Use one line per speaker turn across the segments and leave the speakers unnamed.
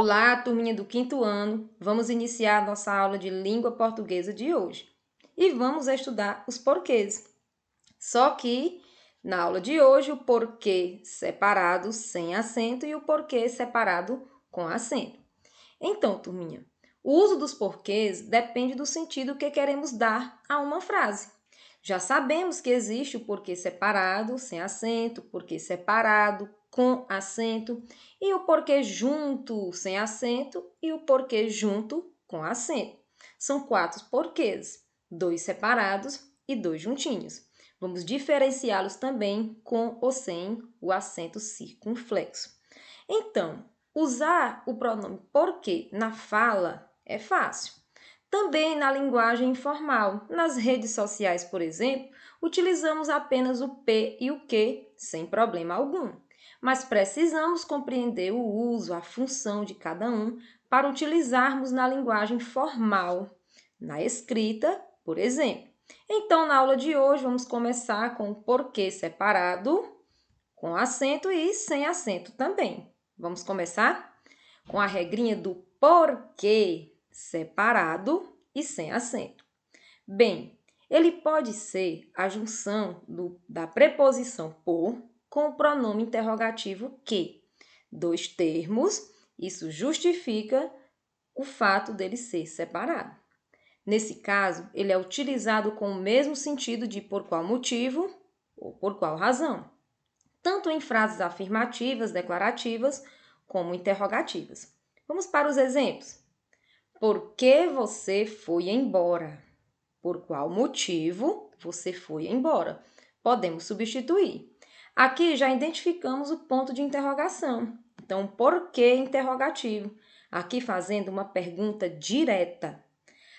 Olá, turminha do quinto ano. Vamos iniciar a nossa aula de língua portuguesa de hoje. E vamos estudar os porquês. Só que na aula de hoje, o porquê separado sem acento e o porquê separado com acento. Então, turminha, o uso dos porquês depende do sentido que queremos dar a uma frase. Já sabemos que existe o porquê separado, sem acento, porquê separado, com acento, e o porquê junto, sem acento, e o porquê junto, com acento. São 4 porquês, 2 separados e 2 juntinhos. Vamos diferenciá-los também com ou sem o acento circunflexo. Então, usar o pronome porquê na fala é fácil. Também na linguagem informal, nas redes sociais, por exemplo, utilizamos apenas o P e o que sem problema algum. Mas precisamos compreender o uso, a função de cada um para utilizarmos na linguagem formal, na escrita, por exemplo. Então, na aula de hoje, vamos começar com o porquê separado, com acento e sem acento também. Vamos começar com a regrinha do porquê separado e sem acento. Bem, ele pode ser a junção da preposição por com o pronome interrogativo que. 2 termos, isso justifica o fato dele ser separado. Nesse caso, ele é utilizado com o mesmo sentido de por qual motivo ou por qual razão, tanto em frases afirmativas, declarativas, como interrogativas. Vamos para os exemplos. Por que você foi embora? Por qual motivo você foi embora? Podemos substituir. Aqui já identificamos o ponto de interrogação. Então, por que interrogativo? Aqui fazendo uma pergunta direta.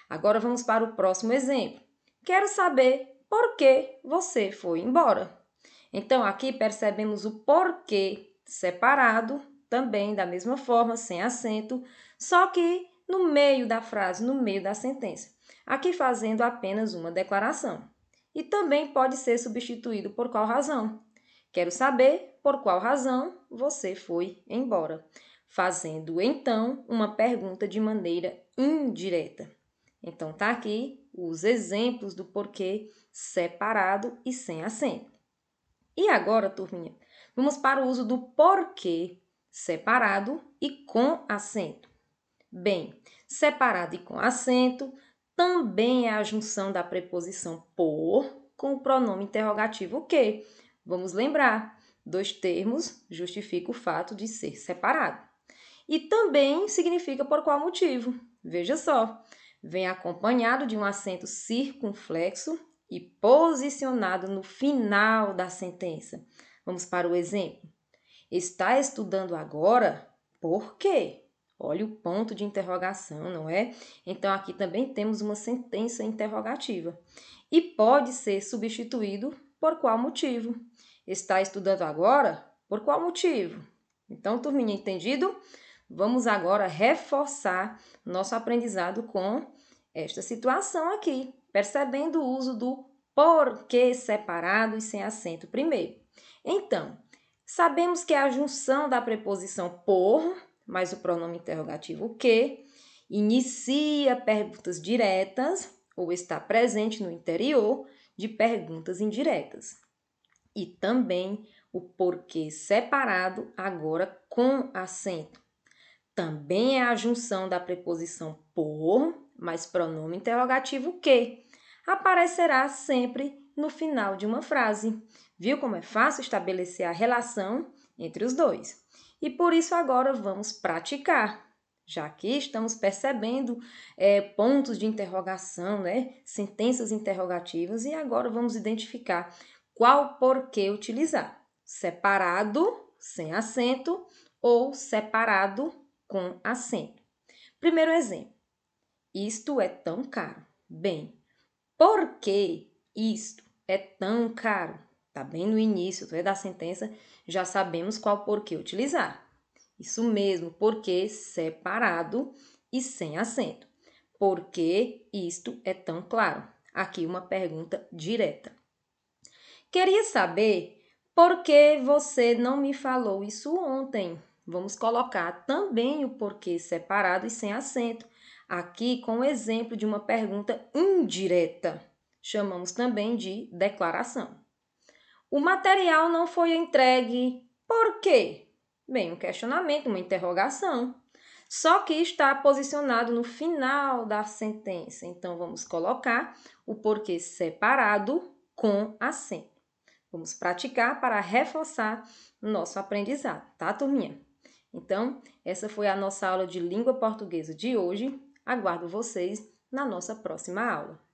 Agora vamos para o próximo exemplo. Quero saber por que você foi embora. Então, aqui percebemos o porquê separado, também da mesma forma, sem acento, só que no meio da frase, no meio da sentença. Aqui fazendo apenas uma declaração. E também pode ser substituído por qual razão. Quero saber por qual razão você foi embora. Fazendo, então, uma pergunta de maneira indireta. Então, tá aqui os exemplos do porquê separado e sem acento. E agora, turminha, vamos para o uso do porquê separado e com acento. Bem, separado e com acento também é a junção da preposição por com o pronome interrogativo que. Vamos lembrar, 2 termos justificam o fato de ser separado. E também significa por qual motivo. Veja só, vem acompanhado de um acento circunflexo e posicionado no final da sentença. Vamos para o exemplo. Está estudando agora? Por quê? Olha o ponto de interrogação, não é? Então, aqui também temos uma sentença interrogativa. E pode ser substituído por qual motivo? Está estudando agora? Por qual motivo? Então, turminha, entendido? Vamos agora reforçar nosso aprendizado com esta situação aqui, percebendo o uso do porquê separado e sem acento primeiro. Então, sabemos que é a junção da preposição por, mais o pronome interrogativo que, inicia perguntas diretas ou está presente no interior de perguntas indiretas. E também o porquê separado agora com acento. Também é a junção da preposição por, mais pronome interrogativo que, aparecerá sempre no final de uma frase. Viu como é fácil estabelecer a relação entre os dois? E por isso agora vamos praticar. Já que estamos percebendo pontos de interrogação, né? Sentenças interrogativas, e agora vamos identificar qual porquê utilizar. Separado, sem acento, ou separado, com acento. Primeiro exemplo. Isto é tão caro. Bem, por que isto é tão caro? Está bem no início da sentença, já sabemos qual porquê utilizar. Isso mesmo, porquê separado e sem acento. Por que isto é tão claro? Aqui uma pergunta direta. Queria saber por que você não me falou isso ontem? vamos colocar também o porquê separado e sem acento, aqui com o exemplo de uma pergunta indireta. Chamamos também de declaração. O material não foi entregue por quê? Bem, um questionamento, uma interrogação. Só que está posicionado no final da sentença. Então, vamos colocar o porquê separado com acento. Vamos praticar para reforçar nosso aprendizado, tá, turminha? Então, essa foi a nossa aula de língua portuguesa de hoje. Aguardo vocês na nossa próxima aula.